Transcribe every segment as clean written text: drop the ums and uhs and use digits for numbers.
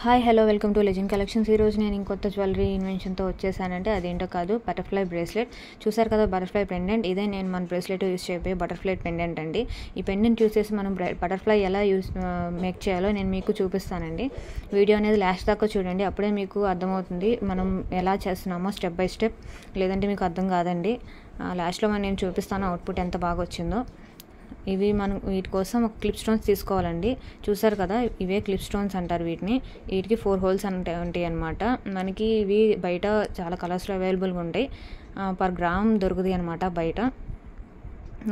Hi hello welcome to legend collections. ఈరోజు నేను ఇంకొత్త jewellery ఇన్వెన్షన్తో వచ్చేసానంటే అదేంటో కాదు, బటర్ఫ్లై బ్రేస్లెట్. చూసారు కదా బటర్ఫ్లై పెండెంట్. ఇదే నేను మన బ్రేస్లెట్ యూస్ చేయబోయే బటర్ఫ్లై పెండెంట్ అండి. ఈ పెండెంట్ యూస్ చేసి మనం బటర్ఫ్లై ఎలా మేక్ చేయాలో నేను మీకు చూపిస్తానండి. వీడియో అనేది లాస్ట్ దాకా చూడండి, అప్పుడే మీకు అర్థమవుతుంది మనం ఎలా చేస్తున్నామో స్టెప్ బై స్టెప్. లేదంటే మీకు అర్థం కాదండి. లాస్ట్లో నేను చూపిస్తాను అవుట్పుట్ ఎంత బాగా వచ్చిందో. ఇవి మనం వీటి కోసం ఒక క్లిప్ స్టోన్స్ తీసుకోవాలండి. చూసారు కదా, ఇవే క్లిప్ స్టోన్స్ అంటారు వీటిని. వీటికి 4 హోల్స్ ఉంటాయి అన్నమాట. మనకి ఇవి బయట చాలా కలర్స్లో అవైలబుల్గా ఉంటాయి. పర్ గ్రామ్ దొరుకుతాయి అనమాట బయట.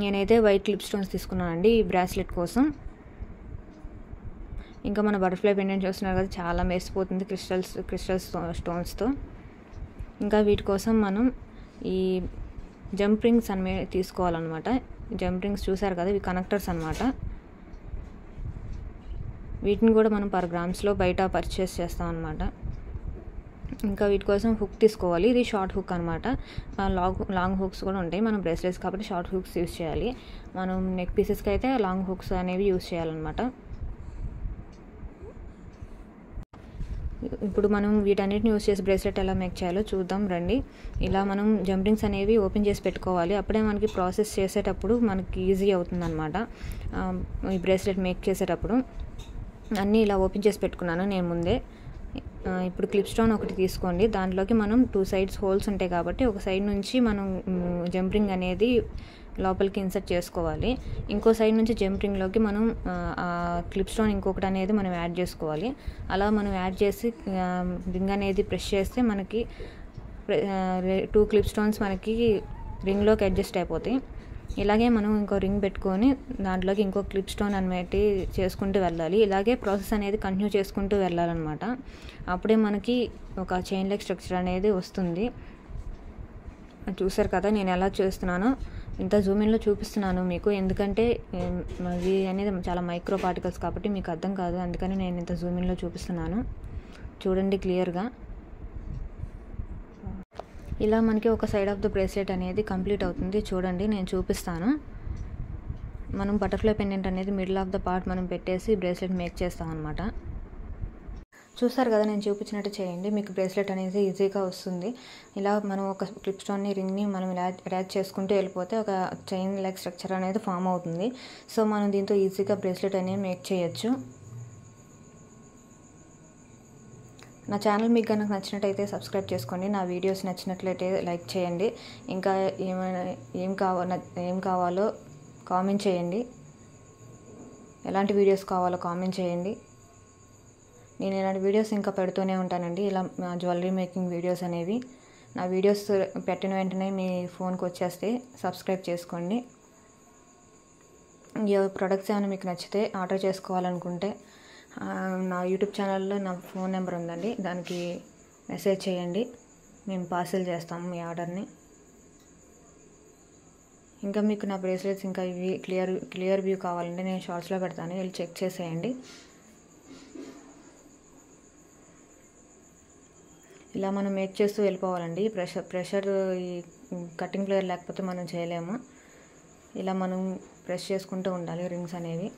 నేనైతే వైట్ క్లిప్ స్టోన్స్ తీసుకున్నానండి ఈ బ్రాస్లెట్ కోసం. ఇంకా మన బటర్ఫ్లై పెండెంట్ చూస్తున్నారు కదా, చాలా మెరిసిపోతుంది క్రిస్టల్స్ స్టోన్స్తో. ఇంకా వీటి కోసం మనం ఈ జంప్ రింగ్స్ అనేవి తీసుకోవాలన్నమాట. జంప్ రింగ్స్ చూసారు కదా, ఇవి కనెక్టర్స్ అనమాట. వీటిని కూడా మనం పర్ గ్రామ్స్లో బయట పర్చేస్ చేస్తాం అనమాట. ఇంకా వీటి కోసం హుక్ తీసుకోవాలి. ఇది షార్ట్ హుక్ అనమాట. లాంగ్ హుక్స్ కూడా ఉంటాయి. మనం బ్రేస్లెట్స్ కాబట్టి షార్ట్ హుక్స్ యూస్ చేయాలి. మనం నెక్ పీసెస్కి అయితే లాంగ్ హుక్స్ అనేవి యూస్ చేయాలన్నమాట. ఇప్పుడు మనం వీటన్నిటిని యూస్ చేసి బ్రేస్లెట్ ఎలా మేక్ చేయాలో చూద్దాం రండి. ఇలా మనం జంపింగ్స్ అనేవి ఓపెన్ చేసి పెట్టుకోవాలి. అప్పుడే మనకి ప్రాసెస్ చేసేటప్పుడు మనకి ఈజీ అవుతుంది అనమాట. ఈ బ్రేస్లెట్ మేక్ చేసేటప్పుడు అన్నీ ఇలా ఓపెన్ చేసి పెట్టుకున్నాను నేను ముందే. ఇప్పుడు క్లిప్ స్టోన్ ఒకటి తీసుకోండి. దాంట్లోకి మనం 2 సైడ్స్ హోల్స్ ఉంటాయి కాబట్టి ఒక సైడ్ నుంచి మనం జంపింగ్ అనేది లోపలికి ఇన్సర్ట్ చేసుకోవాలి. ఇంకో సైడ్ నుంచి జంపింగ్లోకి మనం క్లిప్ స్టోన్ ఇంకొకటి అనేది మనం యాడ్ చేసుకోవాలి. అలా మనం యాడ్ చేసి రింగ్ అనేది ప్రెస్ చేస్తే మనకి 2 క్లిప్ స్టోన్స్ మనకి రింగ్లోకి అడ్జస్ట్ అయిపోతాయి. ఇలాగే మనం ఇంకో రింగ్ పెట్టుకొని దాంట్లోకి ఇంకో క్లిప్ స్టోన్ అనేది చేసుకుంటూ వెళ్ళాలి. ఇలాగే ప్రాసెస్ అనేది కంటిన్యూ చేసుకుంటూ వెళ్ళాలన్నమాట. అప్పుడే మనకి ఒక చైన్ లెగ్ స్ట్రక్చర్ అనేది వస్తుంది. చూసారు కదా నేను ఎలా చేస్తున్నానో. ఇంత జూమిన్లో చూపిస్తున్నాను మీకు, ఎందుకంటే ఇవి అనేది చాలా మైక్రో పార్టికల్స్ కాబట్టి మీకు అర్థం కాదు. అందుకని నేను ఇంత జూమిన్లో చూపిస్తున్నాను. చూడండి క్లియర్గా. ఇలా మనకి ఒక సైడ్ ఆఫ్ ద బ్రేస్లెట్ అనేది కంప్లీట్ అవుతుంది. చూడండి నేను చూపిస్తాను. మనం బటర్ఫ్లై పెండెంట్ అనేది మిడిల్ ఆఫ్ ద పార్ట్ మనం పెట్టేసి బ్రేస్లెట్ మేక్ చేస్తాం అనమాట. చూసారు కదా, నేను చూపించినట్టు చేయండి, మీకు బ్రేస్లెట్ అనేది ఈజీగా వస్తుంది. ఇలా మనం ఒక క్లిప్ స్టోన్ని రింగ్ని మనం ఇలా అటాచ్ చేసుకుంటూ వెళ్ళిపోతే ఒక చైన్ లెగ్ స్ట్రక్చర్ అనేది ఫామ్ అవుతుంది. సో మనం దీంతో ఈజీగా బ్రేస్లెట్ అనేది మేక్ చేయొచ్చు. నా ఛానల్ మీకు కనుక నచ్చినట్టయితే సబ్స్క్రైబ్ చేసుకోండి. నా వీడియోస్ నచ్చినట్లయితే లైక్ చేయండి. ఇంకా ఏం కావాలో కామెంట్ చేయండి. ఎలాంటి వీడియోస్ కావాలో కామెంట్ చేయండి. నేను ఇలాంటి వీడియోస్ ఇంకా పెడుతూనే ఉంటానండి. ఇలా జ్యువెలరీ మేకింగ్ వీడియోస్ అనేవి. నా వీడియోస్ పెట్టిన వెంటనే మీ ఫోన్కి వచ్చేస్తే సబ్స్క్రైబ్ చేసుకోండి. ఈ ప్రొడక్ట్స్ ఏమైనా మీకు నచ్చితే ఆర్డర్ చేసుకోవాలనుకుంటే నా యూట్యూబ్ ఛానల్లో నా ఫోన్ నెంబర్ ఉందండి, దానికి మెసేజ్ చేయండి. మేము పార్సిల్ చేస్తాము మీ ఆర్డర్ని. ఇంకా మీకు నా బ్రేస్లెట్స్ ఇంకా ఇవి క్లియర్ వ్యూ కావాలంటే నేను షార్ట్స్లో పెడతాను, వెళ్ళి చెక్ చేసేయండి. ఇలా మనం మేక్ చేస్తూ వెళ్ళిపోవాలండి. ప్రెషర్ ఈ కటింగ్ ప్లేయర్ లేకపోతే మనం చేయలేము. ఇలా మనం ప్రెస్ చేసుకుంటూ ఉండాలి రింగ్స్ అనేవి.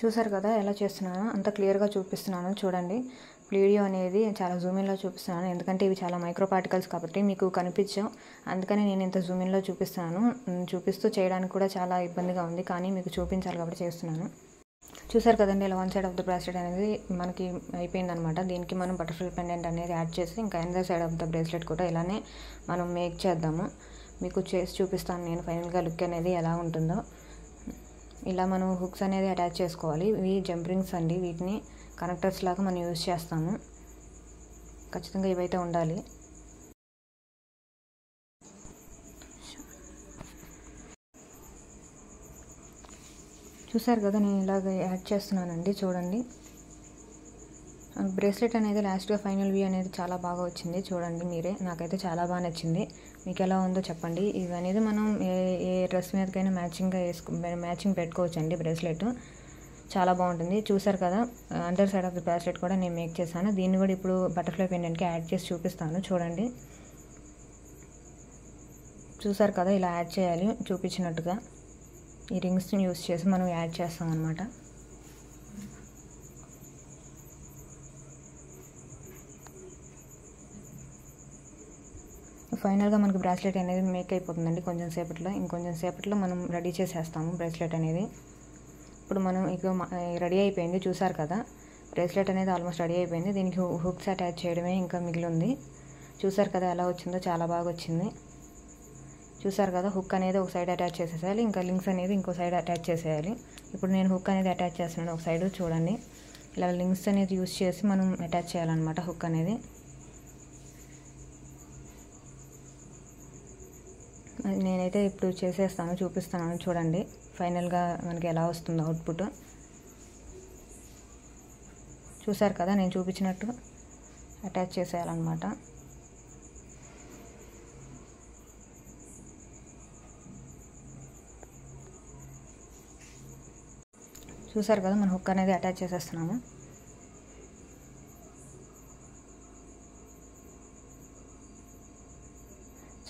చూసారు కదా ఎలా చేస్తున్నానో, అంత క్లియర్గా చూపిస్తున్నాను చూడండి. వీడియో అనేది చాలా జూమిన్లో చూపిస్తున్నాను, ఎందుకంటే ఇవి చాలా మైక్రో పార్టికల్స్ కాబట్టి మీకు కనిపించవు. అందుకని నేను ఇంత జూమిన్లో చూపిస్తున్నాను. చూపిస్తూ చేయడానికి కూడా చాలా ఇబ్బందిగా ఉంది, కానీ మీకు చూపించాలి కాబట్టి చేస్తున్నాను. చూసారు కదండి, ఇలా 1 సైడ్ ఆఫ్ ద బ్రేస్లెట్ అనేది మనకి అయిపోయింది అనమాట. దీనికి మనం బటర్ఫ్లై పెండెంట్ అనేది యాడ్ చేసి ఇంకా other side of the bracelet కూడా ఇలానే మనం మేక్ చేద్దాము. మీకు చేసి చూపిస్తాను నేను ఫైనల్గా లుక్ అనేది ఎలా ఉంటుందో. ఇలా మనం హుక్స్ అనేది అటాచ్ చేసుకోవాలి. ఇవి జంప్ రింగ్స్ అండి, వీటిని కనెక్టర్స్ లాగా మనం యూజ్ చేస్తాము. ఖచ్చితంగా ఇవైతే ఉండాలి. చూసారు కదా నేను ఇలాగ యాడ్ చేస్తున్నానండి. చూడండి బ్రేస్లెట్ అనేది లాస్ట్గా ఫైనల్ వ్యూ అనేది చాలా బాగా వచ్చింది. చూడండి మీరే, నాకైతే చాలా బాగా నచ్చింది. మీకు ఎలా ఉందో చెప్పండి. ఇవి అనేది మనం ఏ డ్రెస్ మీదకైనా మ్యాచింగ్ పెట్టుకోవచ్చు అండి బ్రేస్లెట్. చాలా బాగుంటుంది. చూసారు కదా, under side of the bracelet కూడా నేను మేక్ చేశాను. దీన్ని కూడా ఇప్పుడు బటర్ఫ్లై పెండెంట్కి యాడ్ చేసి చూపిస్తాను చూడండి. చూసారు కదా, ఇలా యాడ్ చేయాలి చూపించినట్టుగా. ఈ రింగ్స్ని యూస్ చేసి మనం యాడ్ చేస్తాం అన్నమాట. ఫైనల్గా మనకి బ్రాస్లెట్ అనేది మేక్ అయిపోతుందండి ఇంకొంచెం సేపట్లో మనం రెడీ చేసేస్తాము బ్రాస్లెట్ అనేది. ఇప్పుడు మనం ఇక రెడీ అయిపోయింది. చూసారు కదా, బ్రాస్లెట్ అనేది ఆల్మోస్ట్ రెడీ అయిపోయింది. దీనికి హుక్స్ అటాచ్ చేయడమే ఇంకా మిగిలి ఉంది. చూసారు కదా ఎలా వచ్చిందో, చాలా బాగా వచ్చింది. చూసారు కదా, హుక్ అనేది ఒక సైడ్ అటాచ్ చేసేసేయాలి, ఇంకా లింక్స్ అనేది ఇంకో సైడ్ అటాచ్ చేసేయాలి. ఇప్పుడు నేను హుక్ అనేది అటాచ్ చేస్తున్నాను ఒక సైడ్. చూడండి, ఇలా లింక్స్ అనేది యూస్ చేసి మనం అటాచ్ చేయాలన్నమాట హుక్ అనేది. నేనైతే ఇప్పుడు చేసేస్తాను, చూపిస్తాను చూడండి ఫైనల్గా మనకి ఎలా వస్తుందో అవుట్పుట్. చూసారు కదా, నేను చూపించినట్టు అటాచ్ చేసేయాలన్నమాట. చూసారు కదా, మనం హుక్ అనేది అటాచ్ చేసేస్తున్నాము.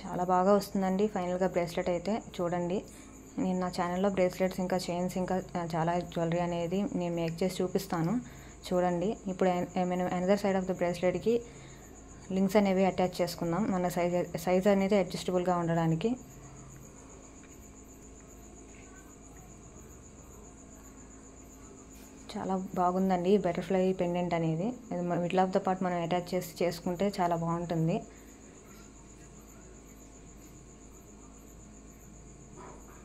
చాలా బాగా వస్తుందండి ఫైనల్గా బ్రేస్లెట్ అయితే. చూడండి, నేను నా ఛానల్లో బ్రేస్లెట్స్ ఇంకా చైన్స్ ఇంకా చాలా జ్యువెలరీ అనేది నేను మేక్ చేసి చూపిస్తాను చూడండి. ఇప్పుడు మనం అనదర్ సైడ్ ఆఫ్ ద బ్రేస్లెట్కి లింక్స్ అనేవి అటాచ్ చేసుకుందాం, మన సైజ్ అనేది అడ్జస్టబుల్గా ఉండడానికి. చాలా బాగుందండి బటర్ఫ్లై పెండెంట్ అనేది. మిడిల్ ఆఫ్ ద పార్ట్ మనం అటాచ్ చేసి చేసుకుంటే చాలా బాగుంటుంది.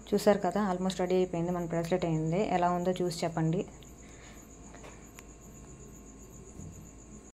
చూసారు కదా, ఆల్మోస్ట్ రెడీ అయిపోయింది మన బ్రాస్లెట్ అయింది. ఎలా ఉందో చూసి చెప్పండి.